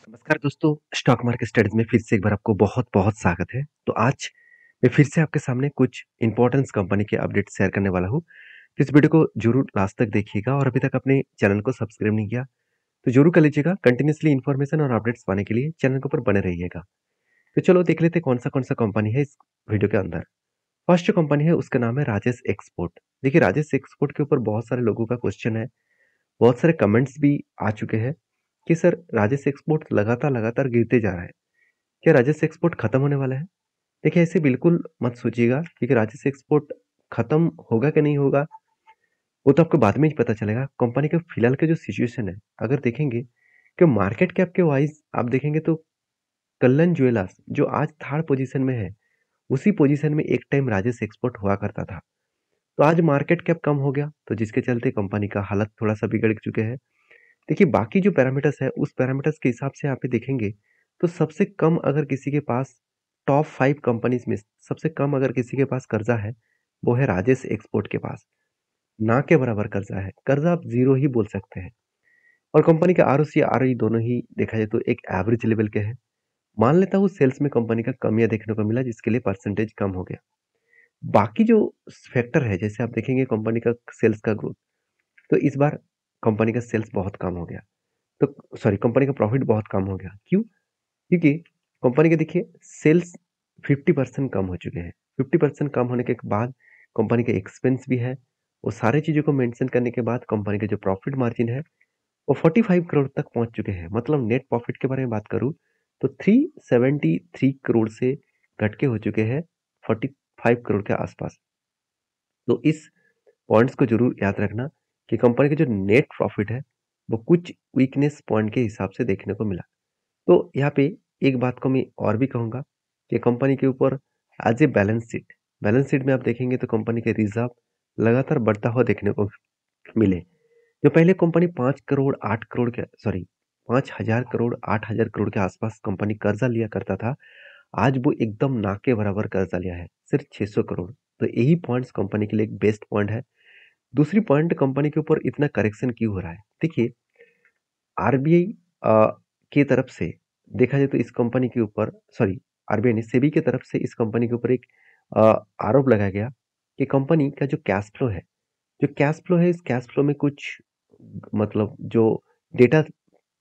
नमस्कार दोस्तों, stock market studies में फिर से एक बार आपको बहुत-बहुत स्वागत है। तो आज मैं फिर से आपके सामने कुछ इम्पोर्टेंस कंपनी के अपडेट शेयर करने वाला हूँ। तो इस वीडियो को ज़रूर लास्ट तक देखिएगा और अभी तक अपने चैनल को सब्सक्राइब नहीं किया, तो ज़रूर कर लीजिएगा। कंटिन्यूअसली इन्फॉर्मेशन और अपडेट्स पाने के लिए चैनल के ऊपर बने रहिएगा। तो चलो देख लेते हैं कौन-सा कंपनी है इस वीडियो के अंदर। फर्स्ट जो कंपनी है उसका नाम है राजेश एक्सपोर्ट। देखिए राजेश एक्सपोर्ट के ऊपर बहुत सारे लोगों का क्वेश्चन है, बहुत सारे कमेंट्स भी आ चुके हैं कि सर राजेश एक्सपोर्ट लगातार गिरते जा रहा है। क्या राजेश एक्सपोर्ट खत्म होने वाला है? देखिए ऐसे बिल्कुल मत सोचिएगा क्योंकि राजेश एक्सपोर्ट खत्म होगा कि नहीं होगा वो तो आपको बाद में ही पता चलेगा। कंपनी का फिलहाल का जो सिचुएशन है अगर देखेंगे कि मार्केट कैप के वाइज आप देखेंगे तो कल्लन ज्वेलर्स जो आज थर्ड पोजीशन में है, उसी पोजीशन में एक टाइम राजेश एक्सपोर्ट हुआ करता था। तो आज मार्केट कैप कम हो गया तो जिसके चलते कंपनी का हालत थोड़ा सा बिगड़ चुके हैं। देखिए बाकी जो पैरामीटर्स है उस पैरामीटर्स के हिसाब से आप ये देखेंगे तो सबसे कम अगर किसी के पास टॉप 5 कंपनीज में सबसे कम अगर किसी के पास कर्जा है, वो है राजेश एक्सपोर्ट के पास। ना के बराबर कर्जा है, कर्जा आप ज़ीरो ही बोल सकते हैं। और कंपनी का आरओसी आरओई दोनों ही देखा जाए तो एक एवरेज लेवल के हैं। मान लेता हूँ सेल्स में कंपनी का कमियाँ देखने को मिला जिसके लिए परसेंटेज कम हो गया। बाकी जो फैक्टर है जैसे आप देखेंगे कंपनी का सेल्स का ग्रोथ, तो इस बार कंपनी का सेल्स बहुत कम हो गया। तो सॉरी कंपनी का प्रॉफिट बहुत कम हो गया। क्यों? क्योंकि कंपनी के देखिए सेल्स 50% कम हो चुके हैं। 50% कम होने के बाद कंपनी के एक्सपेंस भी है। वो सारी चीज़ों को मेंशन करने के बाद कंपनी का जो प्रॉफिट मार्जिन है वो 45 करोड़ तक पहुंच चुके हैं। मतलब नेट प्रॉफिट के बारे में बात करूं तो 373 करोड़ से घट के हो चुके हैं 45 करोड़ के आसपास। तो इस पॉइंट्स को जरूर याद रखना कि कंपनी का जो नेट प्रॉफिट है वो कुछ वीकनेस पॉइंट के हिसाब से देखने को मिला। तो यहाँ पे एक बात को मैं और भी कहूँगा कि कंपनी के ऊपर एज ए बैलेंस शीट में आप देखेंगे तो कंपनी के रिजर्व लगातार बढ़ता हुआ देखने को मिले। जो पहले कंपनी 5 करोड़ 8 करोड़ के सॉरी 5,000 करोड़ 8,000 करोड़ के आसपास कंपनी कर्जा लिया करता था, आज वो एकदम ना के बराबर कर्जा लिया है, सिर्फ 600 करोड़। तो यही पॉइंट्स कंपनी के लिए एक बेस्ट पॉइंट है। दूसरी पॉइंट कंपनी के ऊपर इतना करेक्शन क्यों हो रहा है? देखिए आरबीआई की तरफ से देखा जाए तो इस कंपनी के ऊपर सॉरी आरबीआई ने सेबी की तरफ से इस कंपनी के ऊपर एक अ, आरोप लगाया गया कि कंपनी का जो कैश फ्लो है इस कैश फ्लो में कुछ मतलब जो डेटा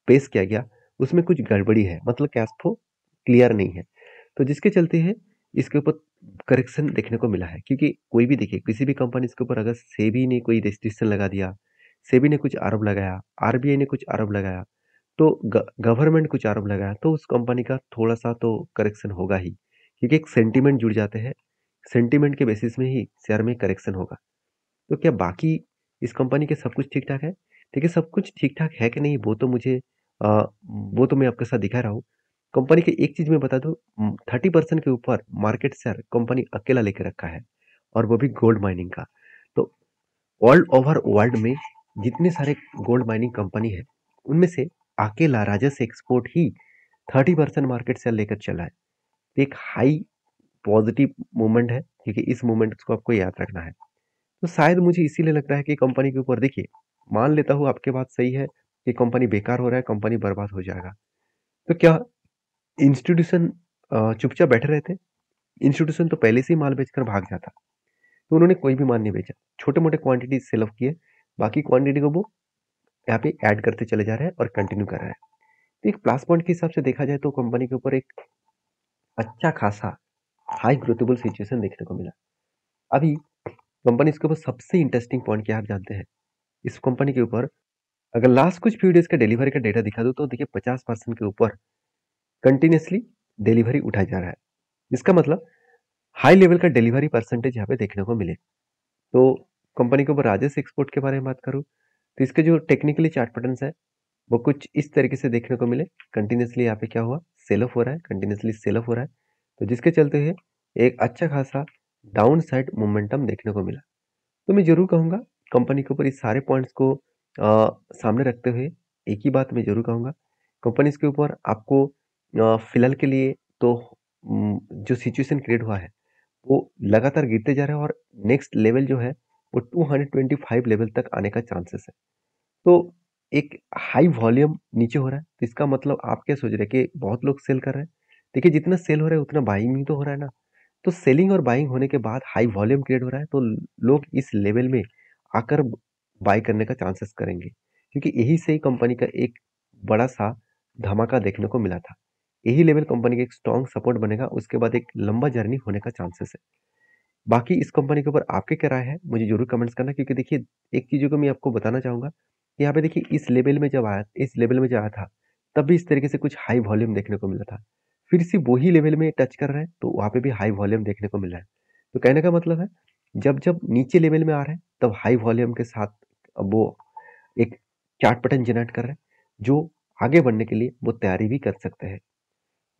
पेश किया गया उसमें कुछ गड़बड़ी है, मतलब कैश फ्लो क्लियर नहीं है। तो जिसके चलते है इसके ऊपर करेक्शन देखने को मिला है क्योंकि कोई भी देखिए किसी भी कंपनी इसके ऊपर अगर सेबी ने कोई रेस्ट्रिक्शन लगा दिया, सेबी ने कुछ आरोप लगाया, आरबीआई ने कुछ आरोप लगाया, तो गवर्नमेंट कुछ आरोप लगाया तो उस कंपनी का थोड़ा सा तो करेक्शन होगा ही क्योंकि एक सेंटीमेंट जुड़ जाते हैं। सेंटीमेंट के बेसिस में ही शेयर में करेक्शन होगा। तो क्या बाकी इस कंपनी के सब कुछ ठीक ठाक है? देखिए सब कुछ ठीक ठाक है कि नहीं वो तो मैं आपके साथ दिखा रहा हूँ। कंपनी की एक चीज मैं बता दूं, 30% के ऊपर मार्केट शेयर कंपनी अकेला लेके रखा है और वो भी गोल्ड माइनिंग का। तो ऑल ओवर वर्ल्ड में जितने सारे गोल्ड माइनिंग कंपनी है उनमें से अकेला राजस एक्सपोर्ट ही 30% मार्केट शेयर लेकर चला है। तो एक हाई पॉजिटिव मूवमेंट है क्योंकि इस मूवमेंट को आपको याद रखना है। तो शायद मुझे इसीलिए लगता है कि कंपनी के ऊपर देखिए, मान लेता हूँ आपकी बात सही है कि कंपनी बेकार हो रहा है, कंपनी बर्बाद हो जाएगा। तो क्या इंस्टीट्यूशन चुपचाप बैठे रहते? इंस्टीट्यूशन तो पहले से ही माल बेचकर भाग जाता। तो उन्होंने कोई भी माल नहीं बेचा, छोटे मोटे क्वांटिटी सेल ऑफ किए, बाकी क्वांटिटी को वो यहाँ पे ऐड करते चले जा रहे हैं और कंटिन्यू कर रहे हैं। तो एक प्लस पॉइंट के हिसाब से देखा जाए तो कंपनी के ऊपर एक अच्छा खासा हाई ग्रोथेबल सिचुएशन देखने को मिला। अभी कंपनी इसके ऊपर सबसे इंटरेस्टिंग पॉइंट क्या आप जानते हैं? इस कंपनी के ऊपर अगर लास्ट कुछ few डेज का डिलीवरी का डेटा दिखा दूं तो देखिए 50% के ऊपर कंटिन्यूसली डिलीवरी उठाया जा रहा है। इसका मतलब हाई लेवल का डिलीवरी परसेंटेज यहाँ पे देखने को मिले। तो कंपनी के ऊपर राजेश एक्सपोर्ट के बारे में बात करूँ तो इसके जो टेक्निकली चार्ट पैटर्न्स है वो कुछ इस तरीके से देखने को मिले। कंटिन्यूसली यहाँ पे क्या हुआ, सेल ऑफ हो रहा है, कंटिन्यूसली सेल ऑफ हो रहा है। तो जिसके चलते है एक अच्छा खासा डाउन साइड मोमेंटम देखने को मिला। तो मैं जरूर कहूंगा कंपनी के ऊपर इस सारे पॉइंट्स को सामने रखते हुए एक ही बात मैं जरूर कहूंगा, कंपनीज के ऊपर आपको फिलहाल के लिए तो जो सिचुएशन क्रिएट हुआ है वो लगातार गिरते जा रहा है और नेक्स्ट लेवल जो है वो 225 लेवल तक आने का चांसेस है। तो एक हाई वॉल्यूम नीचे हो रहा है, तो इसका मतलब आप क्या सोच रहे हैं कि बहुत लोग सेल कर रहे हैं? देखिए जितना सेल हो रहा है उतना बाइंग भी तो हो रहा है ना। तो सेलिंग और बाइंग होने के बाद हाई वॉल्यूम क्रिएट हो रहा है, तो लोग इस लेवल में आकर बाय करने का चांसेस करेंगे, क्योंकि यही से ही कंपनी का एक बड़ा सा धमाका देखने को मिला था। यही लेवल कंपनी का एक स्ट्रॉन्ग सपोर्ट बनेगा, उसके बाद एक लंबा जर्नी होने का चांसेस है। बाकी इस कंपनी के ऊपर आपकी क्या राय है, मुझे जरूर कमेंट्स करना, क्योंकि देखिए एक चीज़ों को मैं आपको बताना चाहूँगा, यहाँ पे देखिए इस लेवल में जब आया था, तब भी इस तरीके से कुछ हाई वॉल्यूम देखने को मिला था। फिर से वही लेवल में टच कर रहे हैं, तो वहाँ पे भी हाई वॉल्यूम देखने को मिल रहा है। तो कहने का मतलब है, जब जब नीचे लेवल में आ रहे हैं, तब हाई वॉल्यूम के साथ अब वो एक चार्ट पैटर्न जनरेट कर रहे हैं, जो आगे बढ़ने के लिए वो तैयारी भी कर सकते हैं।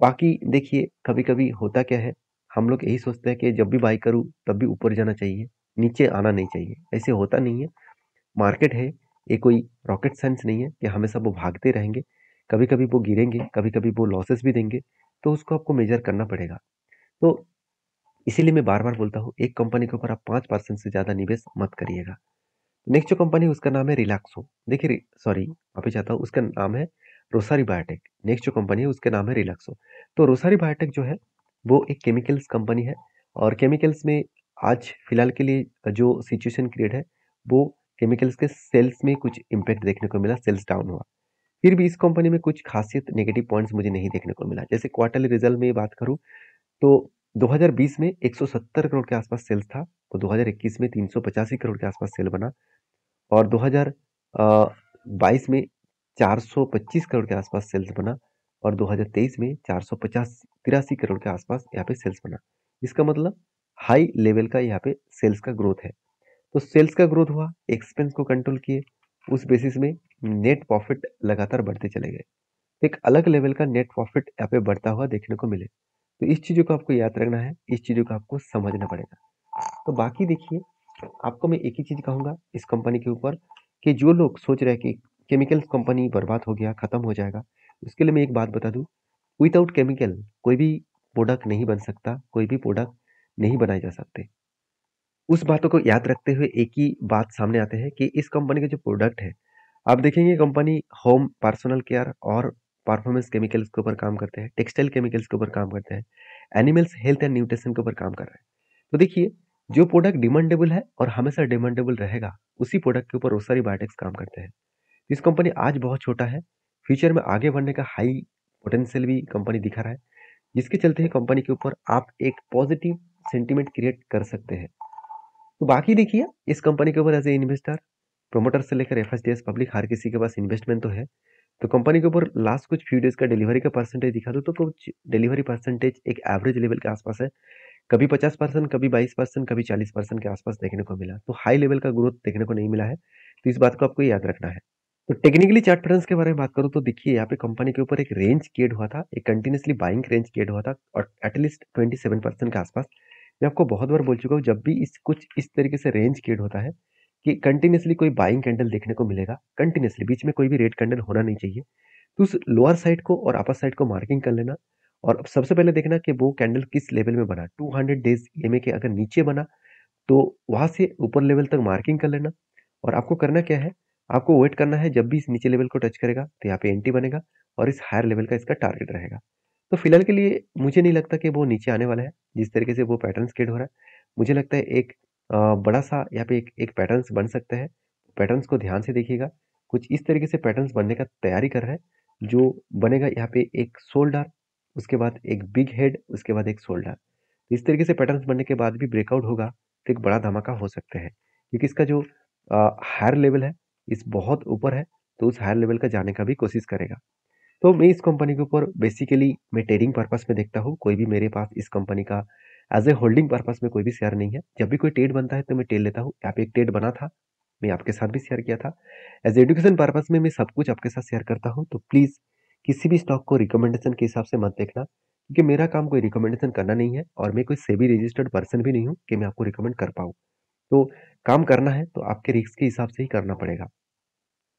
बाकी देखिए कभी-कभी होता क्या है, हम लोग यही सोचते हैं कि जब भी बाय करूँ तब भी ऊपर जाना चाहिए, नीचे आना नहीं चाहिए। ऐसे होता नहीं है, मार्केट है, ये कोई रॉकेट साइंस नहीं है कि हमेशा वो भागते रहेंगे। कभी-कभी वो गिरेंगे, कभी-कभी वो लॉसेस भी देंगे, तो उसको आपको मेजर करना पड़ेगा। तो इसीलिए मैं बार-बार बोलता हूँ, एक कंपनी के ऊपर आप 5% से ज़्यादा निवेश मत करिएगा। नेक्स्ट जो कंपनी है उसका नाम है रिलैक्सो। देखिए सॉरी वापस जाता हूँ, उसका नाम है रोसारी बायोटेक। नेक्स्ट जो कंपनी है उसका नाम है रिलैक्सो। तो रोसारी बायोटेक जो है वो एक केमिकल्स कंपनी है, और केमिकल्स में आज फिलहाल के लिए जो सिचुएशन क्रिएट है, वो केमिकल्स के सेल्स में कुछ इम्पैक्ट देखने को मिला, सेल्स डाउन हुआ। फिर भी इस कंपनी में कुछ खासियत नेगेटिव पॉइंट्स मुझे नहीं देखने को मिला। जैसे क्वार्टरली रिजल्ट में बात करूँ, तो 2020 में 170 करोड़ के आसपास सेल्स था, तो 2021 में 385 करोड़ के आसपास सेल बना, और 2022 में 425 करोड़ के आसपास सेल्स बना, और 2023 में 450 83 करोड़ के आसपास यहाँ पे सेल्स बना। इसका मतलब हाई लेवल का यहाँ पे सेल्स का ग्रोथ है। तो सेल्स का ग्रोथ हुआ, एक्सपेंस को कंट्रोल किए, उस बेसिस में नेट प्रॉफिट लगातार बढ़ते चले गए। एक अलग लेवल का नेट प्रॉफिट यहाँ पे बढ़ता हुआ देखने को मिले। तो इस चीज़ों को आपको याद रखना है, इस चीज़ों को आपको समझना पड़ेगा। तो बाकी देखिए, आपको मैं एक ही चीज़ कहूँगा इस कंपनी के ऊपर, कि जो लोग सोच रहे हैं कि केमिकल्स कंपनी बर्बाद हो गया, खत्म हो जाएगा, उसके लिए मैं एक बात बता दूँ, विदाउट केमिकल कोई भी प्रोडक्ट नहीं बन सकता, कोई भी प्रोडक्ट नहीं बनाए जा सकते। उस बातों को याद रखते हुए एक ही बात सामने आते हैं कि इस कंपनी के जो प्रोडक्ट है, आप देखेंगे कंपनी होम पर्सनल केयर और परफॉर्मेंस केमिकल्स के ऊपर काम करते हैं, टेक्सटाइल केमिकल्स के ऊपर काम करते हैं, एनिमल्स हेल्थ एंड न्यूट्रिशन के ऊपर काम कर रहे हैं। तो देखिए, जो प्रोडक्ट डिमांडेबल है और हमेशा डिमांडेबल रहेगा, उसी प्रोडक्ट के ऊपर रोसरी बायोटेक्स काम करते हैं। इस कंपनी आज बहुत छोटा है, फ्यूचर में आगे बढ़ने का हाई पोटेंशियल भी कंपनी दिखा रहा है, जिसके चलते ही कंपनी के ऊपर आप एक पॉजिटिव सेंटीमेंट क्रिएट कर सकते हैं। तो बाकी देखिए, इस कंपनी के ऊपर एज ए इन्वेस्टर, प्रोमोटर से लेकर एफएसडीएस पब्लिक हर किसी के पास इन्वेस्टमेंट तो है। तो कंपनी के ऊपर लास्ट कुछ फ्यू डेज का डिलीवरी का परसेंटेज दिखा दूं, तो कुछ डिलीवरी परसेंटेज एक एवरेज लेवल के आसपास है। कभी 50%, कभी 22%, कभी 40% के आसपास देखने को मिला, तो हाई लेवल का ग्रोथ देखने को नहीं मिला है। तो इस बात को आपको याद रखना है। तो टेक्निकली चार्ट पैटर्न्स के बारे में बात करूँ, तो देखिए यहाँ पे कंपनी के ऊपर एक रेंज क्रिएट हुआ था, एक कंटिन्यूअसली बाइंग रेंज क्रिएट हुआ था, और एटलीस्ट 27% के आसपास। मैं आपको बहुत बार बोल चुका हूँ, जब भी इस तरीके से रेंज क्रिएट होता है कि कंटिन्यूअसली कोई बाइंग कैंडल देखने को मिलेगा, कंटिन्यूअसली बीच में कोई भी रेड कैंडल होना नहीं चाहिए। तो उस लोअर साइड को और अपर साइड को मार्किंग कर लेना, और अब सबसे पहले देखना कि वो कैंडल किस लेवल में बना। 200 डेज ईएमए के अगर नीचे बना, तो वहां से ऊपर लेवल तक मार्किंग कर लेना। और आपको करना क्या है, आपको वेट करना है, जब भी इस नीचे लेवल को टच करेगा तो यहाँ पे एंट्री बनेगा, और इस हायर लेवल का इसका टारगेट रहेगा। तो फिलहाल के लिए मुझे नहीं लगता कि वो नीचे आने वाला है, जिस तरीके से वो पैटर्न क्रिएट हो रहा है। मुझे लगता है एक बड़ा सा यहाँ पे एक पैटर्न्स बन सकता है। पैटर्न्स को ध्यान से देखिएगा, कुछ इस तरीके से पैटर्न्स बनने का तैयारी कर रहा है, जो बनेगा यहाँ पे एक शोल्डर, उसके बाद एक बिग हेड, उसके बाद एक शोल्डर। इस तरीके से पैटर्न्स बनने के बाद भी ब्रेकआउट होगा, तो एक बड़ा धमाका हो सकता है, क्योंकि इसका जो हायर लेवल है, इस बहुत ऊपर है, तो उस हायर लेवल का जाने का भी कोशिश करेगा। तो मैं इस कंपनी के ऊपर बेसिकली मैं ट्रेडिंग पर्पस में देखता हूँ, कोई भी मेरे पास इस कंपनी का एज ए होल्डिंग पर्पस में कोई भी शेयर नहीं है। जब भी कोई ट्रेड बनता है तो मैं ट्रेड लेता हूँ। यहाँ पे एक ट्रेड बना था, मैं आपके साथ भी शेयर किया था। एज एजुकेशन पर्पस में मैं सब कुछ आपके साथ शेयर करता हूँ, तो प्लीज़ किसी भी स्टॉक को रिकमेंडेशन के हिसाब से मत देखना, क्योंकि मेरा काम कोई रिकमेंडेशन करना नहीं है, और मैं कोई सेबी रजिस्टर्ड पर्सन भी नहीं हूँ कि मैं आपको रिकमेंड कर पाऊँ। तो काम करना है तो आपके रिस्क के हिसाब से ही करना पड़ेगा।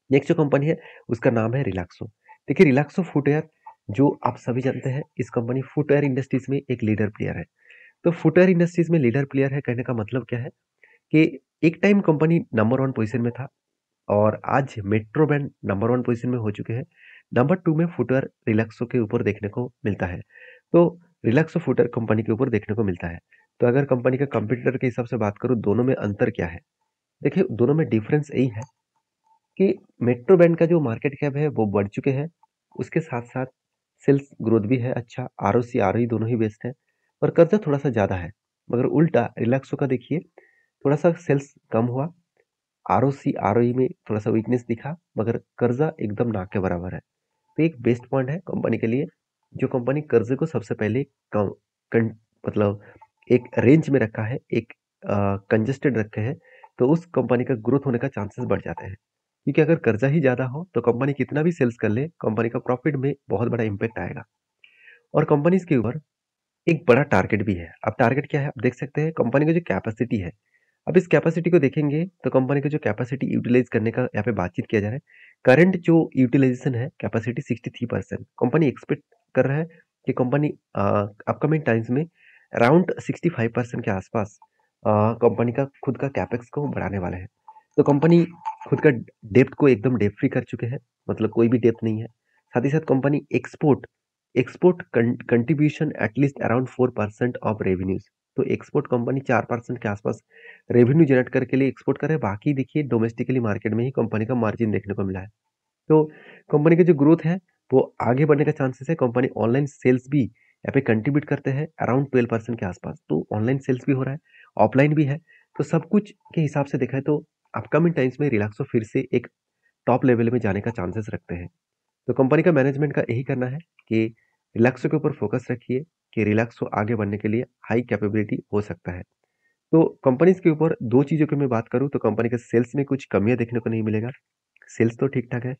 नेक्स्ट जो कंपनी है उसका नाम है रिलैक्सो। देखिए रिलैक्सो फुटवेयर, जो आप सभी जानते हैं, इस कंपनी फुटवेयर इंडस्ट्रीज में एक लीडर प्लेयर है। तो फुटवेयर इंडस्ट्रीज में लीडर प्लेयर है कहने का मतलब क्या है, कि एक time company number one position में था, और आज मेट्रो ब्रांड नंबर 1 पोज़ीशन में हो चुके हैं। नंबर 2 में फुटवियर रिलैक्सो के ऊपर देखने को मिलता है। तो रिलैक्सो फुटवियर कंपनी के ऊपर देखने को मिलता है। तो अगर कंपनी का कंपटीटर के हिसाब से बात करूँ, दोनों में अंतर क्या है? देखिए, दोनों में डिफरेंस यही है कि मेट्रो ब्रांड का जो मार्केट कैप है वो बढ़ चुके हैं। उसके साथ-साथ सेल्स ग्रोथ भी है अच्छा, आरओसी, आरओई दोनों ही बेस्ट है, पर कर्जा थोड़ा-सा ज़्यादा है। मगर उल्टा रिलैक्सो का देखिए, थोड़ा-सा सेल्स कम हुआ, आरओसी, आरओई में थोड़ा-सा वीकनेस दिखा, मगर कर्जा एकदम ना के बराबर है। तो एक बेस्ट पॉइंट है कंपनी के लिए, जो कंपनी कर्जे को सबसे पहले कम कं मतलब एक रेंज में रखा है, एक कंजेस्टेड रखे हैं, तो उस कंपनी का ग्रोथ होने का चांसेस बढ़ जाते हैं। क्योंकि अगर कर्जा ही ज़्यादा हो, तो कंपनी कितना भी सेल्स कर ले, कंपनी का प्रॉफिट में बहुत बड़ा इम्पैक्ट आएगा। और कंपनीज़ के ऊपर एक बड़ा टारगेट भी है। अब टारगेट क्या है? आप देख सकते हैं कंपनी की जो कैपेसिटी है। अब इस कैपेसिटी को देखेंगे तो कंपनी की जो कैपेसिटी यूटिलाइज़ करने का यहाँ पे बातचीत किया जा रहा है। करंट जो यूटिलाइज़ेशन है कैपेसिटी 63%। कंपनी एक्सपेक्ट कर रहा है कि कंपनी अपकमिंग टाइम्स में अराउंड 65% के आसपास कंपनी का खुद का कैपेक्स को बढ़ाने वाला है। तो कंपनी खुद का डेब्ट को एकदम डेब्ट फ्री कर चुके हैं, मतलब कोई भी डेब्ट नहीं है। साथ ही साथ company export export contribution at least around 4% of revenues. तो एक्सपोर्ट कंपनी 4% के आसपास रेवेन्यू जनरेट करके लिए एक्सपोर्ट करे। बाकी देखिए डोमेस्टिकली मार्केट में ही कंपनी का मार्जिन देखने को मिला है। तो कंपनी की जो ग्रोथ है वो आगे बढ़ने का चांसेस है। कंपनी ऑनलाइन सेल्स भी यहाँ पे कंट्रीब्यूट करते हैं अराउंड 12% के आसपास। तो ऑनलाइन सेल्स भी हो रहा है, ऑफलाइन भी है। तो सब कुछ के हिसाब से देखा है तो अपकमिंग टाइम्स में रिलैक्सो फिर से एक टॉप लेवल में जाने का चांसेस रखते हैं। तो कंपनी का मैनेजमेंट का यही करना है कि रिलैक्सो के ऊपर फोकस रखिए कि रिलैक्सो आगे बढ़ने के लिए हाई कैपेबिलिटी हो सकता है। तो कंपनीज के ऊपर दो चीज़ों की मैं बात करूँ तो कंपनी के सेल्स में कुछ कमियां देखने को नहीं मिलेगा। सेल्स तो ठीक ठाक है।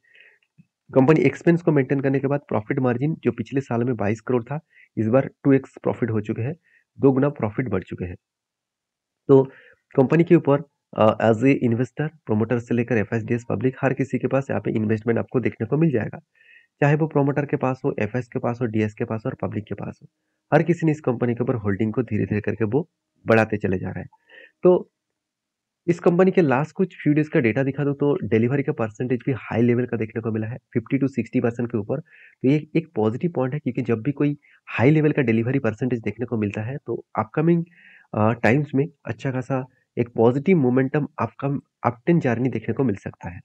कंपनी एक्सपेंस को मेंटेन करने के बाद प्रॉफिट मार्जिन जो पिछले साल में 22 करोड़ था, इस बार 2x प्रॉफिट हो चुके हैं, 2 गुना प्रॉफिट बढ़ चुके हैं। तो कंपनी के ऊपर एज ए इन्वेस्टर, प्रोमोटर से लेकर एफएसडीएस पब्लिक, हर किसी के पास यहाँ पे इन्वेस्टमेंट आपको देखने को मिल जाएगा। चाहे वो प्रोमोटर के पास हो, एफएस के पास हो, डीएस के पास हो और पब्लिक के पास हो। हर किसी ने इस कंपनी के ऊपर होल्डिंग को धीरे-धीरे करके वो बढ़ाते चले जा रहे हैं। तो इस कंपनी के लास्ट कुछ फ्यू डेज़ का डेटा दिखा दूँ तो डिलीवरी का परसेंटेज भी हाई लेवल का देखने को मिला है, 50 टू 60% के ऊपर। तो ये एक पॉजिटिव पॉइंट है क्योंकि जब भी कोई हाई लेवल का डिलीवरी परसेंटेज देखने को मिलता है तो अपकमिंग टाइम्स में अच्छा खासा एक पॉजिटिव मोमेंटम अपट्रेंड जर्नी देखने को मिल सकता है।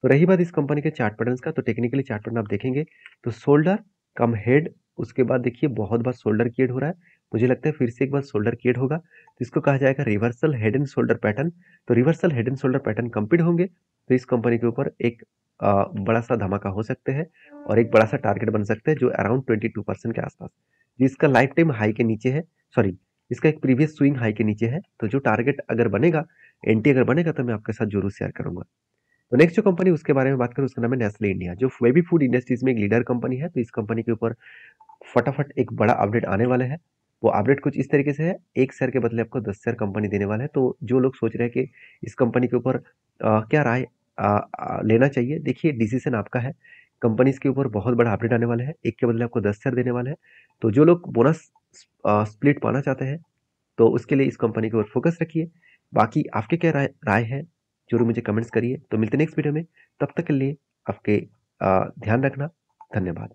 तो रही बात इस कंपनी के चार्ट पैटर्न्स का, तो टेक्निकली चार्ट पैटर्न आप देखेंगे तो शोल्डर कम हेड, उसके बाद देखिए बहुत बार शोल्डर क्रिएट हो रहा है। मुझे लगता है फिर से एक बार शोल्डर क्रिएट होगा तो इसको कहा जाएगा reversal head and shoulder pattern. तो reversal head and shoulder pattern complete होंगे तो इस कंपनी के ऊपर एक बड़ा सा धमाका हो सकते हैं और एक बड़ा सा टारगेट बन सकते हैं जो अराउंड 22% के आसपास, जिसका लाइफ टाइम हाई के नीचे है। सॉरी, इसका एक प्रीवियस स्विंग हाई के नीचे है। तो जो टारगेट अगर बनेगा, एंटी अगर बनेगा तो मैं आपके साथ जरूर शेयर करूंगा। तो नेक्स्ट जो कंपनी उसके बारे में बात करूँ उसका नाम है नेस्ले इंडिया, जो बेबी फूड इंडस्ट्रीज में एक लीडर कंपनी है। तो इस कंपनी के ऊपर फटाफट एक बड़ा अपडेट आने वाला है। वो अपडेट कुछ इस तरीके से है, 1 शेयर के बदले आपको 10 शेयर कंपनी देने वाला है। तो जो लोग सोच रहे हैं कि इस कंपनी के ऊपर क्या राय लेना चाहिए, देखिए डिसीजन आपका है। कंपनीज के ऊपर बहुत बड़ा अपडेट आने वाला है, 1 के बदले आपको 10 शेयर देने वाला है। तो जो लोग बोनस स्प्लिट पाना चाहते हैं तो उसके लिए इस कंपनी के ऊपर फोकस रखिए। बाकी आपके क्या राय राय है जरूर मुझे कमेंट्स करिए। तो मिलते हैं नेक्स्ट वीडियो में, तब तक के लिए आपके ध्यान रखना। धन्यवाद।